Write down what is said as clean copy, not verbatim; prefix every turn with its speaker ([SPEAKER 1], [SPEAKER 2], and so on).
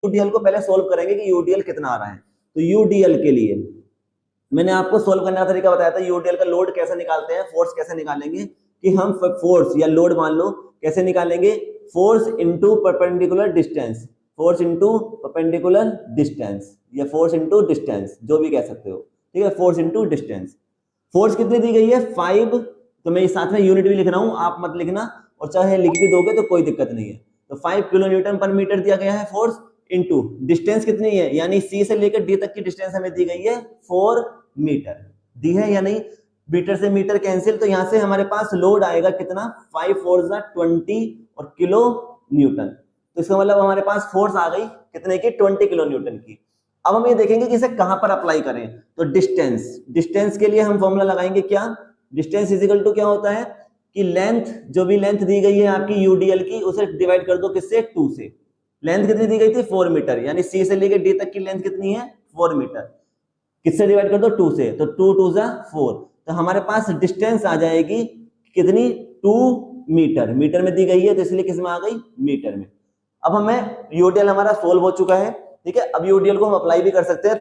[SPEAKER 1] UDL को पहले solve करेंगे कि यूडीएल कितना आ रहा है। तो यूडीएल के लिए मैंने आपको सोल्व करने का तरीका बताया था, यूडीएल का लोड कैसे निकालते हैं, फोर्स कैसे निकालेंगे, कि हम फोर्स या लोड मान लो कैसे निकालेंगे, force into perpendicular distance, force into perpendicular distance या फोर्स इनटू डिस्टेंस, जो भी कह सकते हो, ठीक है, फोर्स इनटू डिस्टेंस। फोर्स कितनी दी गई है 5, तो मैं इस साथ में यूनिट भी लिख रहा हूं, आप मत लिखना, और चाहे लिख भी दोगे तो कोई दिक्कत नहीं है। तो 5 किलो न्यूटन पर मीटर दिया गया है फोर्स, इनटू डिस्टेंस कितनी है, यानी सी से लेकर डी तक की डिस्टेंस हमें दी गई है 4 मीटर, दी है या नहीं, मीटर से मीटर कैंसिल, तो यहां से हमारे पास लोड आएगा कितना 5 4 20 और किलो न्यूटन, तो इसका मतलब हमारे पास फोर्स आ गई कितने की 20 किलो न्यूटन की। अब हम ये देखेंगे कि इसे कहां पर अप्लाई करें, तो डिस्टेंस, डिस्टेंस के लिए हम फॉर्मूला लगाएंगे क्या, डिस्टेंस इज इक्वल टू क्या होता है कि लेंथ, जो भी लेंथ दी गई है आपकी यूडीएल की, उसे डिवाइड कर दो किससे 2 से, लेंथ कितनी दी गई थी 4 मीटर, यानी सी से लेकर डी तक की लेंथ कितनी है 4 मीटर, किससे डिवाइड कर दो 2 से, तो 2 2 जा 4, तो हमारे पास डिस्टेंस आ जाएगी कितनी 2 मीटर, मीटर में दी गई है तो इसलिए किस में आ गई मीटर में। अब हमें यूडीएल हमारा सोल्व हो चुका है, ठीक है, अब यूडीएल को हम अप्लाई भी कर सकते हैं।